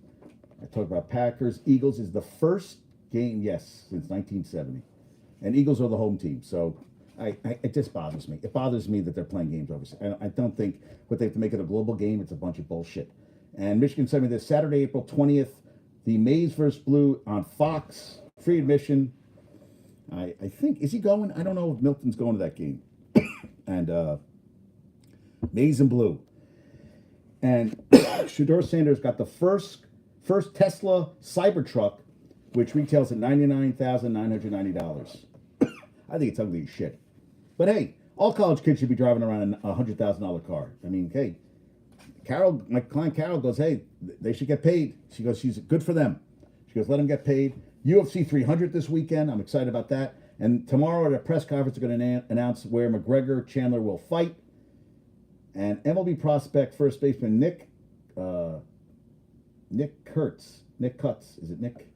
I talked about Packers. Eagles is the first game, yes, since 1970, and Eagles are the home team. So it just bothers me. It bothers me that they're playing games overseas. I don't think what they have to make it a global game. It's a bunch of bullshit. And Michigan sent me this Saturday, April 20th, the Maize versus Blue on Fox, free admission. I think, is he going? I don't know if Milton's going to that game. And Maize and Blue. And Shedeur Sanders got the first Tesla Cybertruck, which retails at $99,990. I think it's ugly as shit. But hey, all college kids should be driving around a $100,000 car. I mean, hey, Carol, my client Carol goes, hey, they should get paid. She goes, she's good for them. She goes, let them get paid. UFC 300 this weekend. I'm excited about that. And tomorrow at a press conference, they're going to announce where McGregor Chandler will fight. And MLB prospect first baseman Nick Cutts. Is it Nick?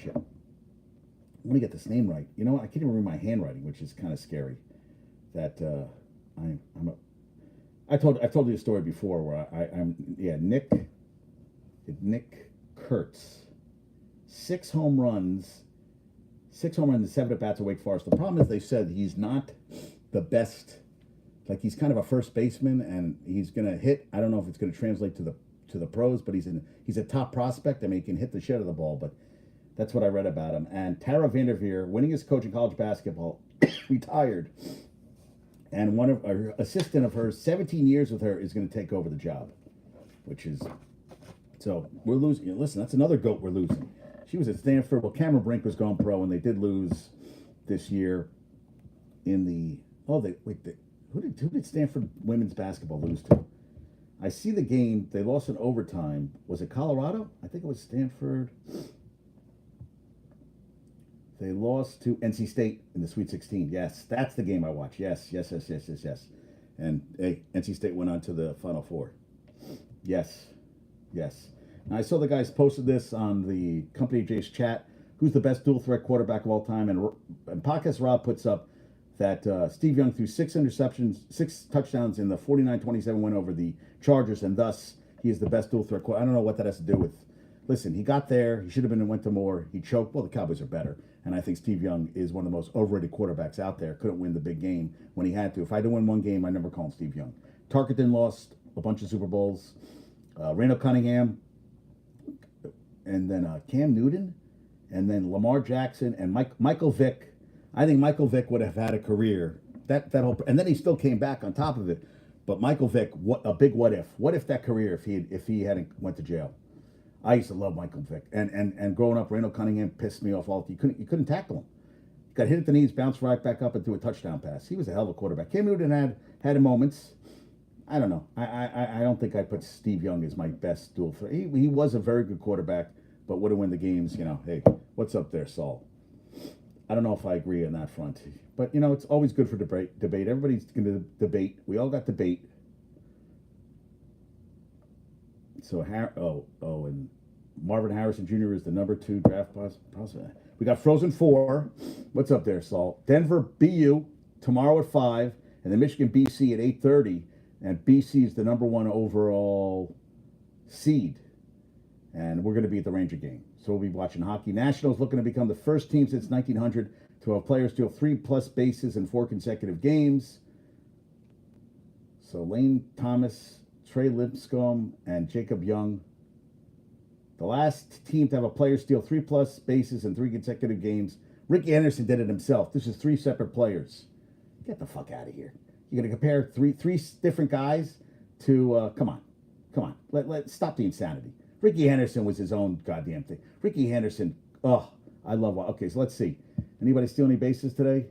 Shit. Let me get this name right. You know what? I can't even read my handwriting, which is kind of scary. That I've told you a story before where Nick Kurtz, 6 home runs and 7 at bats at Wake Forest. The problem is they said he's not the best. Like he's kind of a first baseman and he's gonna hit. I don't know if it's gonna translate to the pros, but he's a top prospect. I mean, he can hit the shit out of the ball, but that's what I read about him. And Tara Vanderveer, winningest coach in college basketball, retired. And one of her assistant of hers, 17 years with her, is going to take over the job, which is, so we're losing. Listen, that's another GOAT we're losing. She was at Stanford. Well, Cameron Brink was going pro, and they did lose this year in the, who did Stanford women's basketball lose to? I see the game. They lost in overtime. Was it Colorado? I think it was Stanford. They lost to NC State in the Sweet 16. Yes, that's the game I watched. Yes. And hey, NC State went on to the Final Four. Yes. Now, I saw the guys posted this on the Company J's chat. Who's the best dual threat quarterback of all time? And Podcast Rob puts up that Steve Young threw 6 touchdowns in the 49-27 win over the Chargers, and thus he is the best dual threat quarterback. I don't know what that has to do with. Listen, he got there. He should have been and went to more. He choked. Well, the Cowboys are better. And I think Steve Young is one of the most overrated quarterbacks out there. Couldn't win the big game when he had to. If I had to win one game, I'd never call him Steve Young. Tarkenton lost a bunch of Super Bowls. Randall Cunningham. And then Cam Newton. And then Lamar Jackson and Michael Vick. I think Michael Vick would have had a career. And then he still came back on top of it. But Michael Vick, what a big what if. What if that career if he hadn't went to jail? I used to love Michael Vick, and growing up, Randall Cunningham pissed me off all. You couldn't tackle him. Got hit at the knees, bounced right back up, and threw a touchdown pass. He was a hell of a quarterback. Cam Newton had moments. I don't know. I don't think I put Steve Young as my best dual threat. He was a very good quarterback, but would have won the games. Hey, what's up there, Saul? I don't know if I agree on that front, but it's always good for debate. Everybody's going to debate. We all got debate. So and Marvin Harrison Jr. is the number 2 draft prospect. We got Frozen 4. What's up there, Saul? Denver BU tomorrow at 5, and then Michigan BC at 8:30. And BC is the number 1 overall seed, and we're going to be at the Ranger game. So we'll be watching hockey. Nationals looking to become the first team since 1900 to have players steal 3+ bases in 4 consecutive games. So Lane Thomas, Trey Lipscomb, and Jacob Young. The last team to have a player steal 3+ bases in 3 consecutive games. Ricky Anderson did it himself. This is 3 separate players. Get the fuck out of here. You're going to compare three different guys to, come on. Let's stop the insanity. Ricky Henderson was his own goddamn thing. Ricky Henderson, I love. Okay, so let's see. Anybody steal any bases today?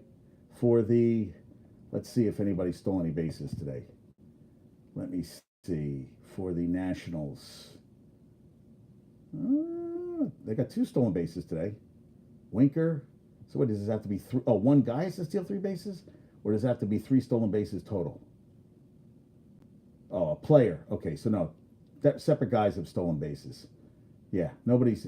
Let's see if anybody stole any bases today. Let me see. For the Nationals. They got 2 stolen bases today. Winker. So what does this have to be? 1 guy has to steal 3 bases? Or does it have to be 3 stolen bases total? Oh, a player. Okay, so no. Separate guys have stolen bases. Yeah,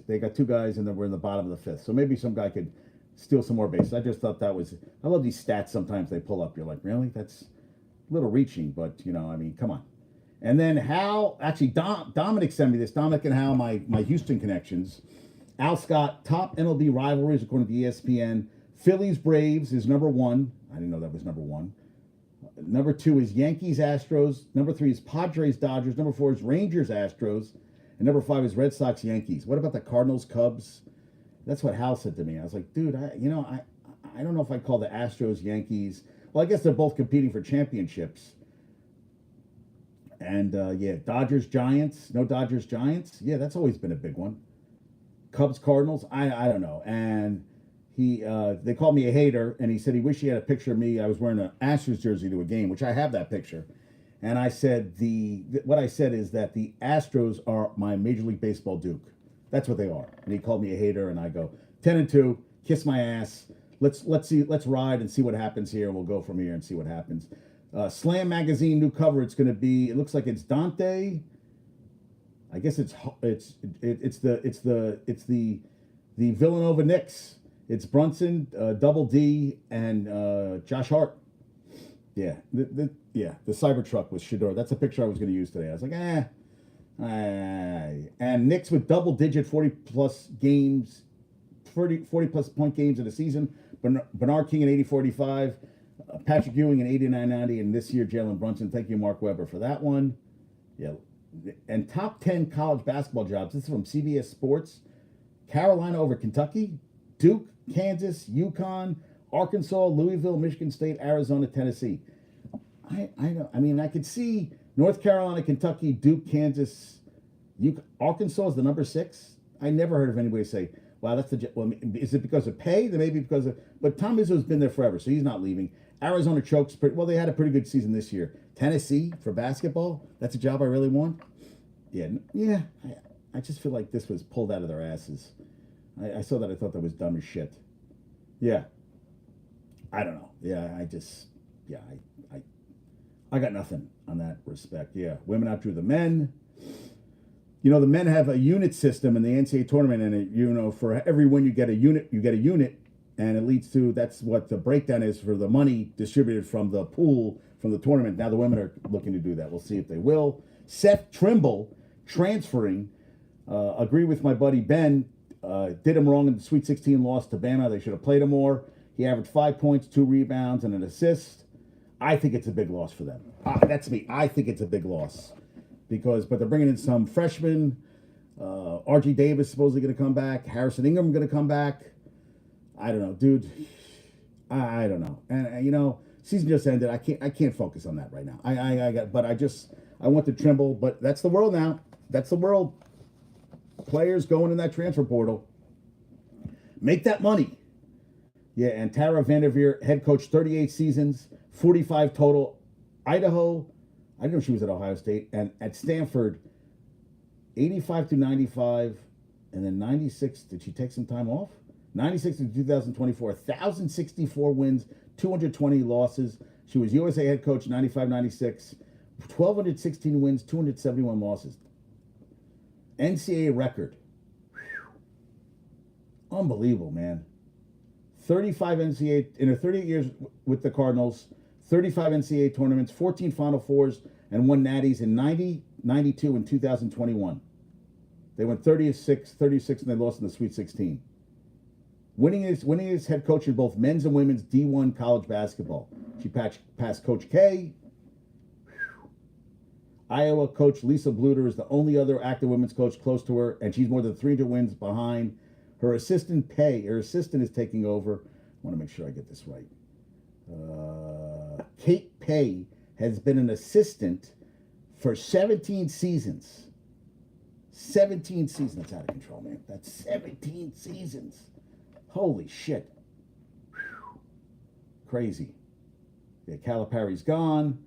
they got 2 guys and then we're in the bottom of the 5th. So maybe some guy could steal some more bases. I just thought that was, I love these stats sometimes they pull up. You're like, really? That's a little reaching, but I mean, come on. And then Hal, actually Dominic sent me this. Dominic and Hal, my Houston connections. Al Scott, top MLB rivalries according to ESPN. Phillies Braves is number 1. I didn't know that was number 1. Number 2 is Yankees Astros. Number 3 is Padres Dodgers. Number 4 is Rangers Astros. And number 5 is Red Sox Yankees. What about the Cardinals Cubs? That's what Hal said to me. I was like, dude, I don't know if I'd call the Astros Yankees. Well, I guess they're both competing for championships. And yeah, Dodgers Giants. No Dodgers Giants. Yeah, that's always been a big one. Cubs Cardinals. I don't know. And they called me a hater, and he said he wished he had a picture of me. I was wearing an Astros jersey to a game, which I have that picture. And I said what I said is that the Astros are my Major League Baseball Duke. That's what they are. And he called me a hater, and I go 10-2, kiss my ass. Let's ride and see what happens here. We'll go from here and see what happens. Slam magazine new cover. It's going to be. It looks like it's Dante. I guess it's the Villanova Knicks. It's Brunson, Double D, and Josh Hart. Yeah, the Cybertruck was Shador. That's a picture I was going to use today. I was like, and Knicks with double-digit 40-plus games, 40-plus point games in the season. Bernard King at 80-45, Patrick Ewing at 89-90, and this year Jalen Brunson. Thank you, Mark Weber, for that one. Yeah, and top 10 college basketball jobs. This is from CBS Sports. Carolina over Kentucky, Duke, Kansas, UConn, Arkansas, Louisville, Michigan State, Arizona, Tennessee. I could see North Carolina, Kentucky, Duke, Kansas, Arkansas is the number 6. I never heard of anybody say, "Wow, that's the." Well, is it because of pay? Then maybe because of. But Tom Izzo's been there forever, so he's not leaving. Arizona chokes. Well, they had a pretty good season this year. Tennessee for basketball. That's a job I really want. Yeah. I just feel like this was pulled out of their asses. I saw that. I thought that was dumb as shit. Yeah. I don't know. Yeah, I got nothing on that respect. Yeah, women outdrew the men. The men have a unit system in the NCAA tournament, and for every win you get a unit, and it leads to, that's what the breakdown is for the money distributed from the pool from the tournament. Now the women are looking to do that. We'll see if they will. Seth Trimble transferring. Agree with my buddy Ben. Did him wrong in the Sweet 16 loss to Bama. They should have played him more. He averaged 5 points, 2 rebounds, and an assist. I think it's a big loss for them. That's me. I think it's a big loss but they're bringing in some freshmen. R.G. Davis supposedly going to come back. Harrison Ingram going to come back. I don't know, dude. I don't know. And season just ended. I can't focus on that right now. I want to Trimble, but that's the world now. That's the world. Players going in that transfer portal. Make that money. Yeah, and Tara Vanderveer, head coach, 38 seasons, 45 total. Idaho, I didn't know she was at Ohio State. And at Stanford, 85 to 95, and then 96. Did she take some time off? 96 to 2024, 1,064 wins, 220 losses. She was USA head coach, 95-96, 1,216 wins, 271 losses. NCAA record. Whew. Unbelievable, man. 35 NCAA, in her 38 years with the Cardinals, 35 NCAA tournaments, 14 Final Fours, and 1 Natties in 90, 92, and 2021. They went 36, and they lost in the Sweet 16. Winning is head coach in both men's and women's D1 college basketball. She passed Coach K. Whew. Iowa coach Lisa Bluter is the only other active women's coach close to her, and she's more than 300 wins behind. Her assistant is taking over. I want to make sure I get this right. Kate Pay has been an assistant for 17 seasons. 17 seasons. That's out of control, man. That's 17 seasons. Holy shit. Whew. Crazy. Yeah, Calipari's gone.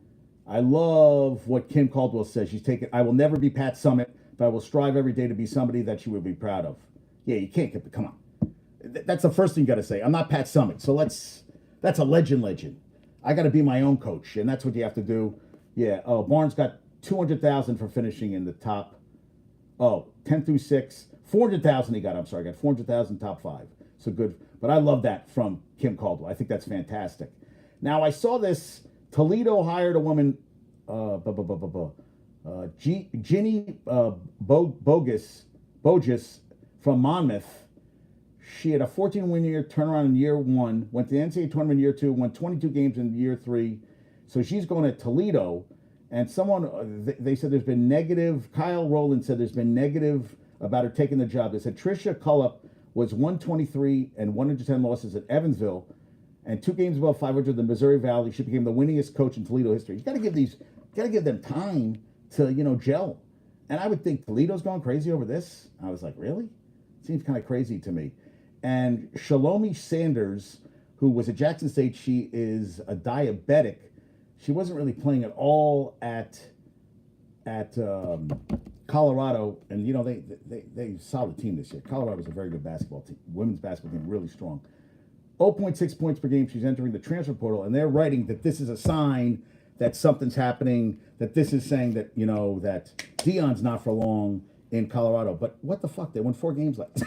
I love what Kim Caldwell says. I will never be Pat Summitt, but I will strive every day to be somebody that she would be proud of. Yeah, you can't get come on. That's the first thing you got to say. I'm not Pat Summitt, so that's a legend. I got to be my own coach, and that's what you have to do. Yeah. Oh, Barnes got 200,000 for finishing in the top. Oh, 10 through 6. 400,000 he got. I'm sorry, got 400,000 top 5. So good. But I love that from Kim Caldwell. I think that's fantastic. Now I saw this. Toledo hired a woman, Ginny Bogus from Monmouth. She had a 14-win year turnaround in year 1, went to the NCAA tournament in year 2, won 22 games in year 3. So she's going to Toledo. And someone, they said there's been negative, Kyle Rowland said there's been negative about her taking the job. They said Tricia Cullop was 123 and 110 losses at Evansville and 2 games above 500 in the Missouri Valley. She became the winningest coach in Toledo history. You got to give them time to, gel. And I would think Toledo's going crazy over this. I was like, really? Seems kind of crazy to me. And Shalomi Sanders, who was at Jackson State, she is a diabetic. She wasn't really playing at all at Colorado, and they solid team this year. Colorado was a very good basketball team, women's basketball team, really strong. 0.6 points per game. She's entering the transfer portal, and they're writing that this is a sign that something's happening. That this is saying that that Dion's not for long in Colorado. But what the fuck? They won 4 games last.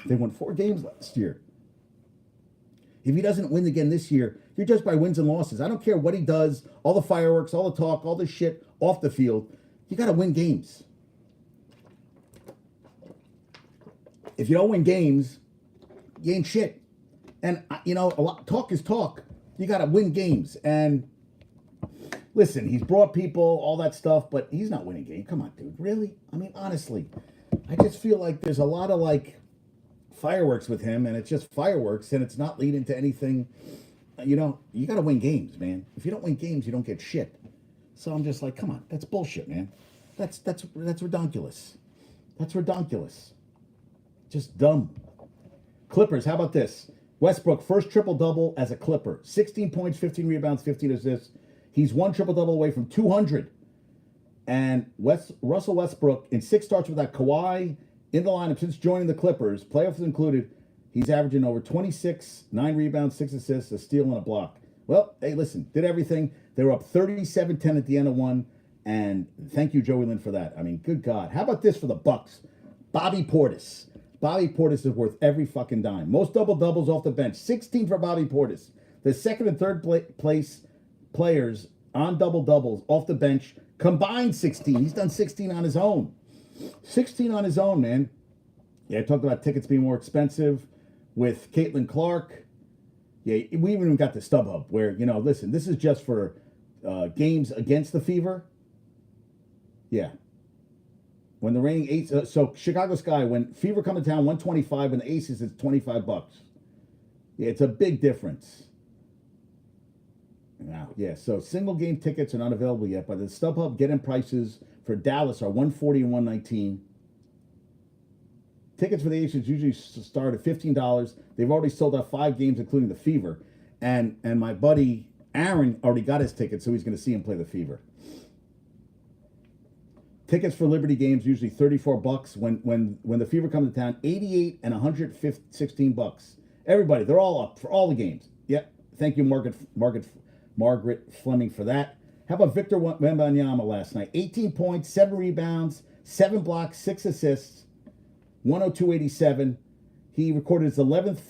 They won 4 games last year. If he doesn't win again this year, you're judged by wins and losses. I don't care what he does, all the fireworks, all the talk, all the shit off the field. You got to win games. If you don't win games, you ain't shit. And, a lot talk is talk. You got to win games. And listen, he's brought people, all that stuff, but he's not winning games. Come on, dude. Really? I mean, honestly, I just feel like there's a lot of, fireworks with him, and it's just fireworks, and it's not leading to anything. You got to win games, man. If you don't win games, you don't get shit. So I'm just like, come on, that's bullshit, man. That's redonkulous. That's redonkulous. Just dumb. Clippers, how about this? Westbrook, first triple-double as a Clipper. 16 points, 15 rebounds, 15 assists. He's 1 triple-double away from 200. And Russell Westbrook, in 6 starts without Kawhi in the lineup since joining the Clippers, playoffs included, he's averaging over 26, 9 rebounds, 6 assists, a steal, and a block. Well, hey, listen, did everything. They were up 37-10 at the end of 1, and thank you, Joey Lynn, for that. I mean, good God. How about this for the Bucks? Bobby Portis. Bobby Portis is worth every fucking dime. Most double-doubles off the bench. 16 for Bobby Portis. The second and third place players on double-doubles off the bench combined 16. He's done 16 on his own. 16 on his own, man. Yeah, I talked about tickets being more expensive with Caitlin Clark. Yeah, we even got the StubHub where, listen, this is just for games against the Fever. Yeah. When the reigning Aces, so Chicago Sky, when Fever come to town, 125, when the Aces, it's $25. Yeah, it's a big difference. Now, yeah, so single game tickets are not available yet, but the StubHub get-in prices for Dallas are $140 and $119. Tickets for the Aces usually start at $15. They've already sold out 5 games, including the Fever. And my buddy Aaron already got his ticket, so he's going to see him play the Fever. Tickets for Liberty games usually $34. When the Fever come to town, $88 and $116. Everybody, they're all up for all the games. Yep. Thank you, Margaret Fleming, for that. How about Victor Wembanyama last night? 18 points, 7 rebounds, 7 blocks, 6 assists, 102-87. He recorded his 11th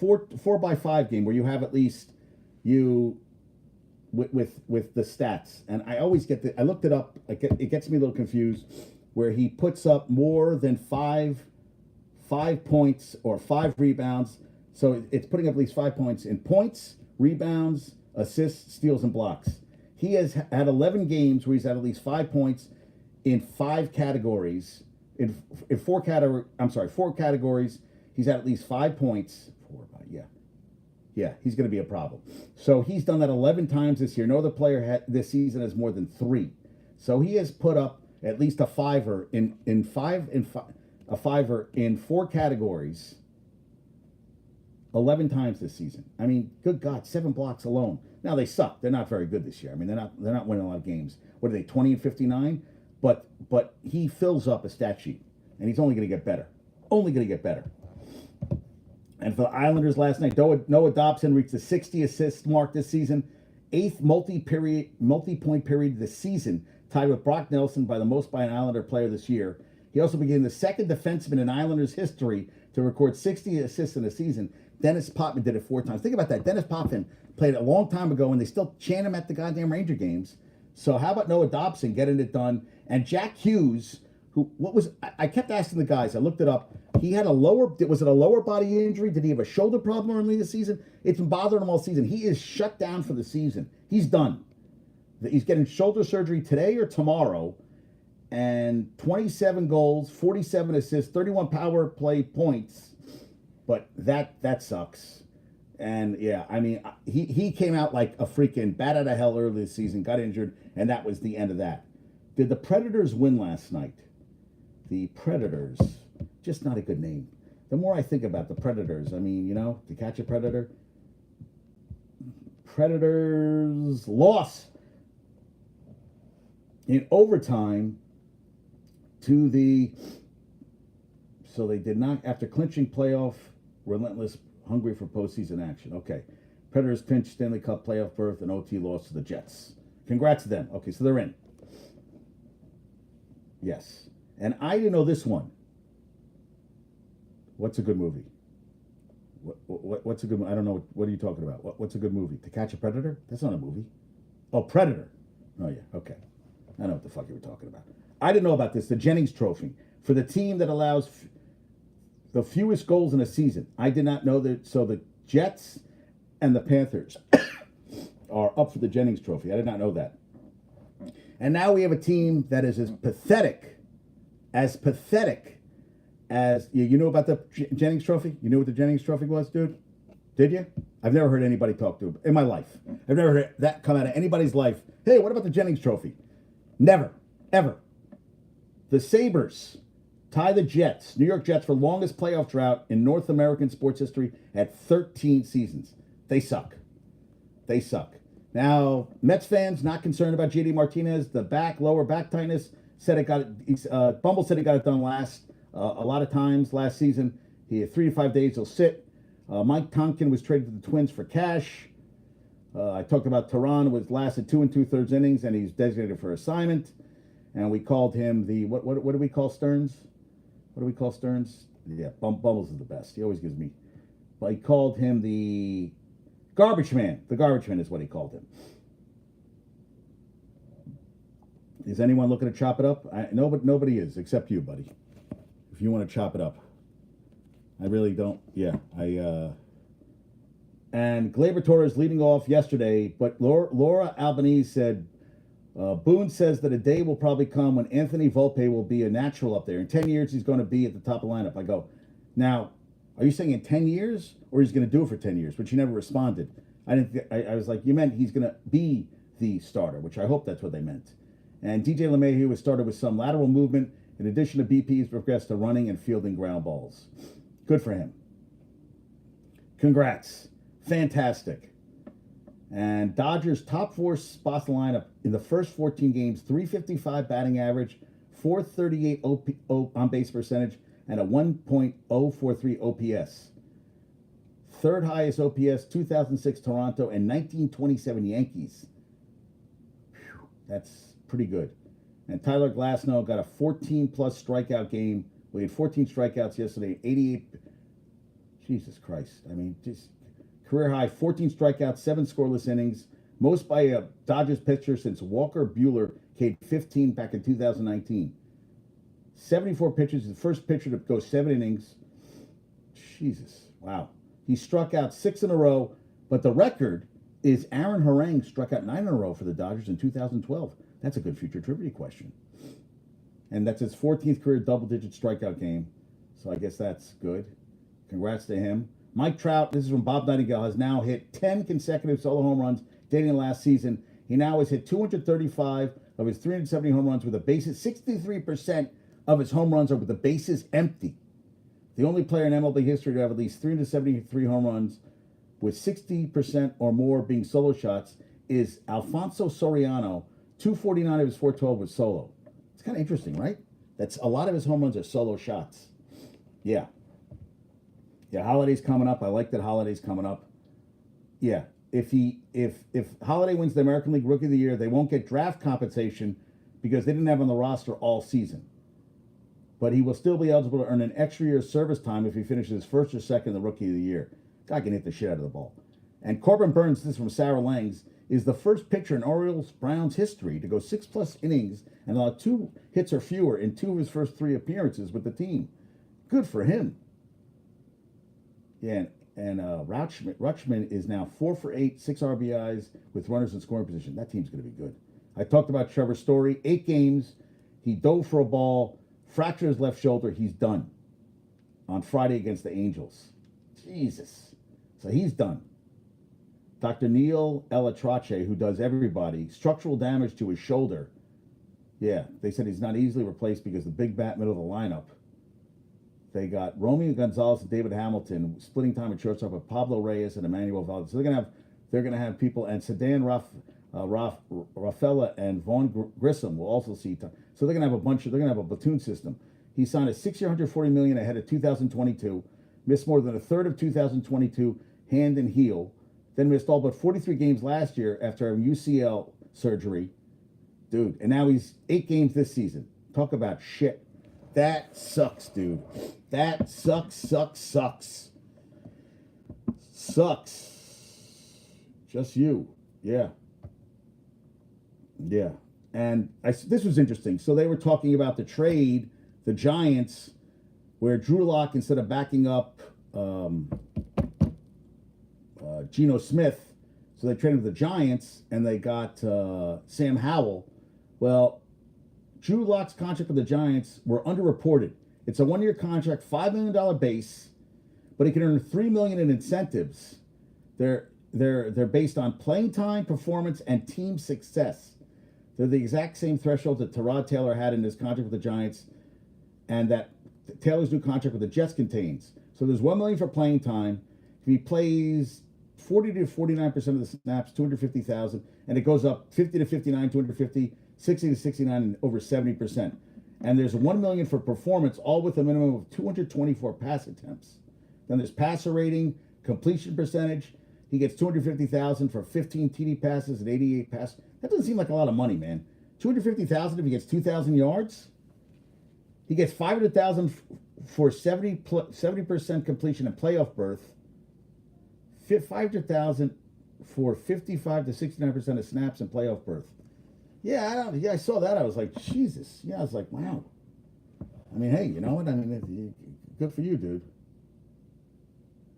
4x5 game where you have at least with the stats. And I always I looked it up. It gets me a little confused where he puts up more than 5 points or 5 rebounds. So it's putting up at least 5 points in points, rebounds, assists, steals, and blocks. He has had 11 games where he's had at least 5 points in 5 categories. In 4 categories, he's had at least 5 points. Yeah, he's going to be a problem. So he's done that 11 times this year. No other player this season has more than 3. So he has put up at least a fiver in 4 categories 11 times this season. I mean, good God, 7 blocks alone. Now they suck. They're not very good this year. I mean, they're not winning a lot of games. What are they, 20 and 59? But he fills up a stat sheet, and he's only going to get better. Only going to get better. And for the Islanders last night, Noah Dobson reached the 60 assist mark this season, 8th multi-point period this season, tied with Brock Nelson by the most by an Islander player this year. He also became the second defenseman in Islanders history to record 60 assists in a season. Dennis Potvin did it 4 times. Think about that. Dennis Potvin played a long time ago, and they still chant him at the goddamn Ranger games. So how about Noah Dobson getting it done? And Jack Hughes, I kept asking the guys, I looked it up. He had was it a lower body injury? Did he have a shoulder problem early this season? It's been bothering him all season. He is shut down for the season. He's done. He's getting shoulder surgery today or tomorrow. And 27 goals, 47 assists, 31 power play points. But that sucks. And yeah, I mean, he came out like a freaking bat out of hell early this season, got injured, and that was the end of that. Did the Predators win last night? The Predators, just not a good name. The more I think about the Predators, I mean, to catch a predator. Predators loss in overtime so they did not, after clinching playoff, relentless, hungry for postseason action. Okay. Predators clinched Stanley Cup playoff berth and OT loss to the Jets. Congrats to them. Okay, so they're in. Yes. And I didn't know this one. What's a good movie? What's a good movie? I don't know. What are you talking about? What's a good movie? To Catch a Predator? That's not a movie. Oh, Predator. Oh, yeah. Okay. I know what the fuck you were talking about. I didn't know about this. The Jennings Trophy. For the team that allows the fewest goals in a season. I did not know that. So the Jets and the Panthers are up for the Jennings Trophy. I did not know that. And now we have a team that is as pathetic as you know about the Jennings Trophy? You knew what the Jennings Trophy was, dude? Did you? I've never heard anybody talk to it in my life. I've never heard that come out of anybody's life. Hey, what about the Jennings Trophy? Never. Ever. The Sabres tie the Jets, New York Jets, for longest playoff drought in North American sports history at 13 seasons. They suck. They suck. Now, Mets fans not concerned about JD Martinez. The lower back tightness. Bumble said he got it done a lot of times last season. He had 3 to 5 days. He'll sit. Mike Talkin was traded to the Twins for cash. I talked about Tehran lasted 2 2/3 innings, and he's designated for assignment. And we called him the what do we call Stearns? What do we call Stearns? Yeah, Bumbles is the best. He always gives me. But he called him the garbage man. The garbage man is what he called him. Is anyone looking to chop it up? Nobody is, except you, buddy. If you want to chop it up. I really don't. Yeah, and Gleyber Torres leading off yesterday, but Laura Albanese said, Boone says that a day will probably come when Anthony Volpe will be a natural up there. In 10 years, he's going to be at the top of the lineup. I go, now, are you saying in 10 years, or he's going to do it for 10 years? But she never responded. I was like, you meant he's going to be the starter, which I hope that's what they meant. And DJ LeMahieu was started with some lateral movement. In addition to BP, he's progressed to running and fielding ground balls. Good for him. Congrats. Fantastic. And Dodgers top 4 spots in the lineup in the first 14 games, 355 batting average, 438 on base percentage, and a 1.043 OPS. Third highest OPS, 2006 Toronto and 1927 Yankees. Whew, that's pretty good. And Tyler Glasnow got a 14-plus strikeout game. We had 14 strikeouts yesterday, 88. Jesus Christ. I mean, just career high, 14 strikeouts, 7 scoreless innings. Most by a Dodgers pitcher since Walker Buehler K 15 back in 2019. 74 pitches, the first pitcher to go 7 innings. Jesus, wow. He struck out 6 in a row, but the record is Aaron Harang struck out 9 in a row for the Dodgers in 2012. That's a good future trivia question. And that's his 14th career double-digit strikeout game. So I guess that's good. Congrats to him. Mike Trout, this is from Bob Nightingale, has now hit 10 consecutive solo home runs dating last season. He now has hit 235 of his 370 home runs with the bases. 63% of his home runs are with the bases empty. The only player in MLB history to have at least 373 home runs with 60% or more being solo shots is Alfonso Soriano. 249 of his 412 was solo. It's kind of interesting, right? That's a lot of his home runs are solo shots. Yeah. Yeah, Holiday's coming up. I like that Holiday's coming up. Yeah, if Holiday wins the American League Rookie of the Year, they won't get draft compensation because they didn't have him on the roster all season. But he will still be eligible to earn an extra year of service time if he finishes first or second in the Rookie of the Year. Guy can hit the shit out of the ball. And Corbin Burns, this is from Sarah Langs, is the first pitcher in Orioles-Browns history to go 6+ innings and allow 2 hits or fewer in 2 of his first 3 appearances with the team. Good for him. Yeah, and Rutschman is now 4 for 8, 6 RBIs with runners in scoring position. That team's going to be good. I talked about Trevor Story, 8 games. He dove for a ball, fractured his left shoulder. He's done on Friday against the Angels. Jesus. So he's done. Dr. Neil Elatrache, who does everybody, structural damage to his shoulder. Yeah, they said he's not easily replaced because the big bat middle of the lineup. They got Romeo Gonzalez and David Hamilton splitting time at shortstop with Pablo Reyes and Emmanuel Valdez. So they're gonna have people, and Sedan Rafaela and Vaughn Grissom will also see time. So they're gonna have a platoon system. He signed a 6-year, $140 million ahead of 2022. Missed more than a third of 2022 hand and heel. Then missed all but 43 games last year after a UCL surgery. Dude, and now he's 8 games this season. Talk about shit. That sucks, dude. That sucks. Just you. Yeah. Yeah. And this was interesting. So they were talking about the trade, the Giants, where Drew Lock, instead of backing up Geno Smith, so they traded with the Giants, and they got Sam Howell. Well, Drew Lock's contract with the Giants were underreported. It's a 1-year contract, $5 million base, but he can earn $3 million in incentives. They're based on playing time, performance, and team success. They're the exact same threshold that Tyrod Taylor had in his contract with the Giants, and that Taylor's new contract with the Jets contains. So there's $1 million for playing time. If he plays 40 to 49% of the snaps, $250,000, and it goes up 50 to 59, $250,000. 60 to 69 and over 70%. And there's $1 million for performance, all with a minimum of 224 pass attempts. Then there's passer rating, completion percentage. He gets $250,000 for 15 TD passes and 88 passes. That doesn't seem like a lot of money, man. $250,000 if he gets 2,000 yards. He gets $500,000 for 70% completion and playoff berth. $500,000 for 55 to 69% of snaps and playoff berth. Yeah, I saw that. I was like, Jesus. Yeah, I was like, wow. I mean, hey, you know what? I mean, good for you, dude.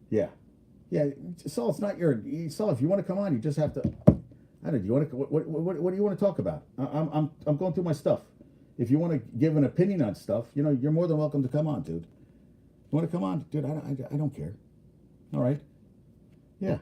Yeah. Saul, it's not your. Saul, if you want to come on, you just have to. I don't know. Do you want to? What do you want to talk about? I'm going through my stuff. If you want to give an opinion on stuff, you're more than welcome to come on, dude. You want to come on, dude? I don't care. All right. Yeah.